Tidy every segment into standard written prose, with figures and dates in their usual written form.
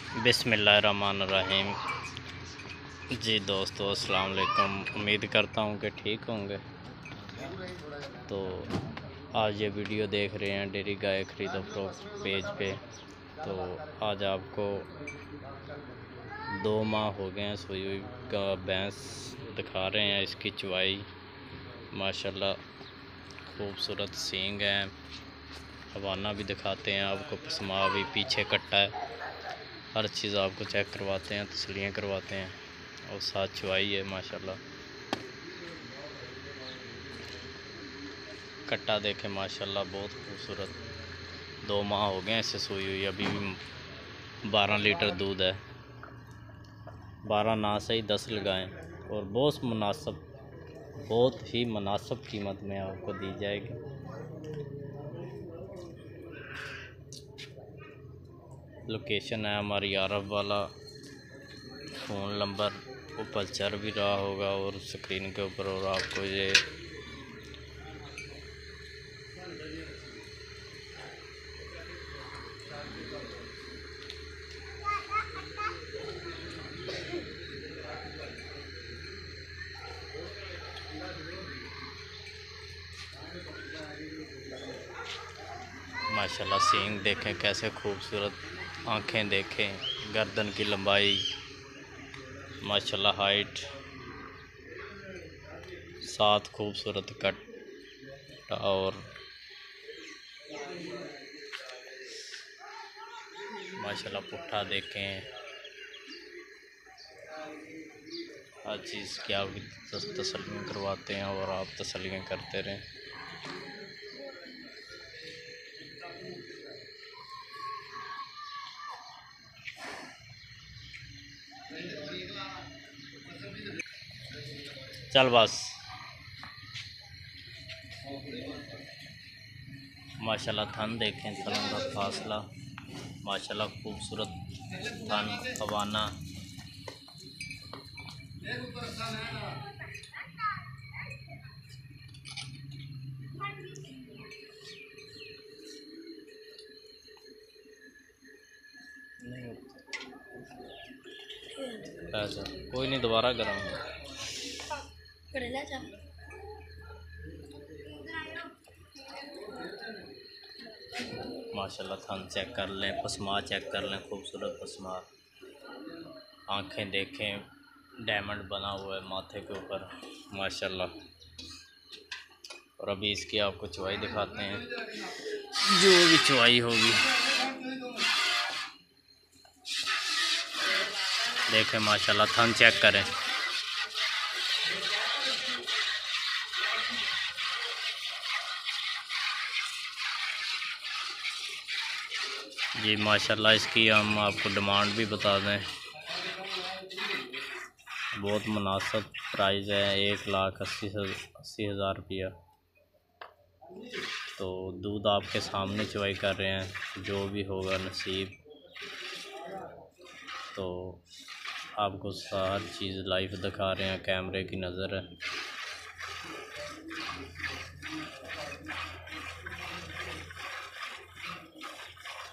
बिस्मिल्लाहिर्रहमानिर्रहीम। जी दोस्तों, अस्सलाम वालेकुम। उम्मीद करता हूँ कि ठीक होंगे। तो आज ये वीडियो देख रहे हैं डेयरी गाय खरीदो फरोख्त पेज पे। तो आज आपको 2 माह हो गए हैं सोई हुई का भैंस दिखा रहे हैं। इसकी चवाई माशाल्लाह खूबसूरत सींग है। हवाना भी दिखाते हैं आपको, पसमा भी, पीछे कट्टा है, हर चीज़ आपको चेक करवाते हैं, तसल्लियाँ करवाते हैं और साथ चवाई है माशाल्लाह। कट्टा देखें माशाल्लाह बहुत खूबसूरत। 2 माह हो गए इससे सोई हुई, अभी भी 12 लीटर दूध है। 12 ना सही 10 लगाएं और बहुत ही मुनासिब कीमत में आपको दी जाएगी। लोकेशन है हमारी अरब वाला। फ़ोन नंबर ऊपर चल भी रहा होगा और स्क्रीन के ऊपर, और आपको ये माशाल्लाह सींग देखें कैसे खूबसूरत, आँखें देखें, गर्दन की लंबाई माशाल्लाह, हाइट, साथ खूबसूरत कट और माशाल्लाह पुट्ठा देखें। हर चीज़ की आपकी तसल्ली करवाते हैं और आप तसल्लियाँ करते रहें। चल बस। माशाल्लाह थन देखें, थनों का फासला माशाल्लाह खूबसूरत थन, हवाना। अच्छा कोई नहीं, दोबारा कराऊंगा। माशाल्लाह थन चेक कर लें, पसमा चेक कर लें, खूबसूरत पसमा। आँखें देखें, डायमंड बना हुआ है माथे के ऊपर माशाल्लाह। और अभी इसकी आपको चवाई दिखाते हैं, जो भी चवाई होगी देखें माशाल्लाह। थन चेक करें, जी माशाल्लाह। इसकी हम आपको डिमांड भी बता दें, बहुत मुनासिब प्राइस है, 1,80,000 रुपया। तो दूध आपके सामने चवाई कर रहे हैं, जो भी होगा नसीब। तो आपको हर चीज़ लाइव दिखा रहे हैं, कैमरे की नज़र है।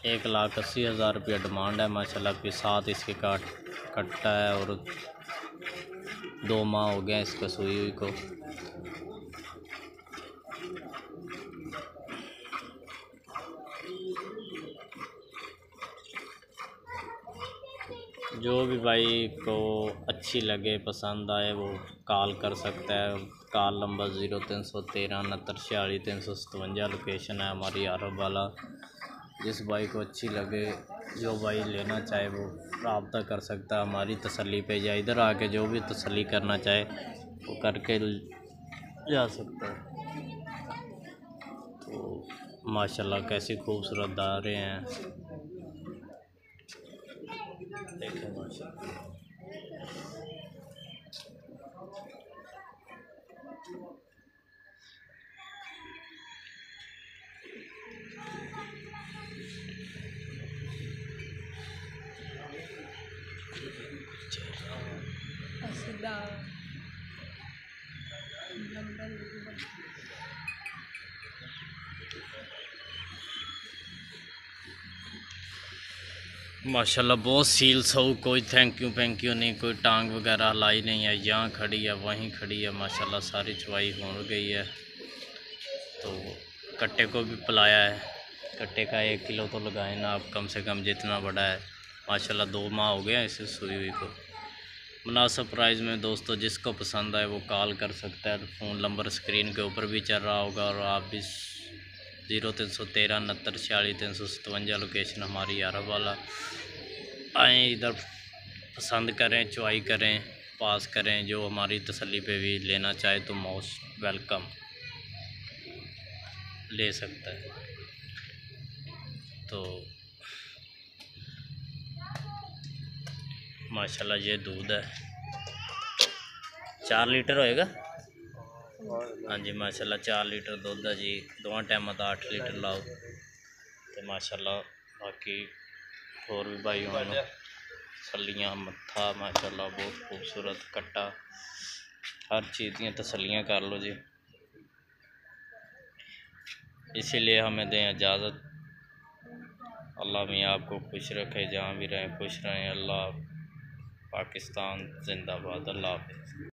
$1,80,000 रुपया डिमांड है माशाल्लाह के साथ। इसके कट्टा है और 2 माह हो गए इसको सोई हुई को। जो भी भाई को अच्छी लगे, पसंद आए, वो कॉल कर सकता है। Call number 0313 69 46 357। लोकेशन है हमारी अरब वाला। जिस भाई को अच्छी लगे, जो भाई लेना चाहे वो रब्ता कर सकता है हमारी तसल्ली पे, या इधर आके जो भी तसल्ली करना चाहे वो करके जा सकता है। तो माशाल्लाह कैसी खूबसूरत दारें हैं, देखें माशाल्लाह। माशाल्लाह बहुत सील सऊ, कोई थैंक यू नहीं, कोई टांग वगैरह लाई नहीं है। यहाँ खड़ी है, वहीं खड़ी है, माशाल्लाह सारी चवाई हो गई है। तो कट्टे को भी पिलाया है। कट्टे का 1 किलो तो लगाए ना आप, कम से कम जितना बड़ा है। माशाल्लाह 2 माह हो गया इसे सुई हुई को। मुनासिब प्राइस में दोस्तों, जिसको पसंद आए वो कॉल कर सकता है। फ़ोन नंबर स्क्रीन के ऊपर भी चल रहा होगा, और आप भी 0313 69 46 357 लोकेशन हमारी अरब वाला। आएँ इधर, पसंद करें, चॉइस करें, पास करें। जो हमारी तसल्ली पे भी लेना चाहे तो मोस्ट वेलकम ले सकता है। तो माशाल्लाह ये दूध है, 4 लीटर होएगा। हाँ जी माशाल्लाह 4 लीटर दूध है जी। 2 टाइम का 8 लीटर लाओ। तो माशाल्लाह बाकी और भी भाई होने तसलियाँ, मत्था माशाल्लाह बहुत खूबसूरत कट्टा, हर चीज़ दी तसलियाँ कर लो जी। इसीलिए हमें दें इजाज़त। अल्लाह मियाँ आपको खुश रखे, जहाँ भी रहें खुश रहें। अल्लाह, पाकिस्तान जिंदाबाद। अल्लाह हाफ़िज़।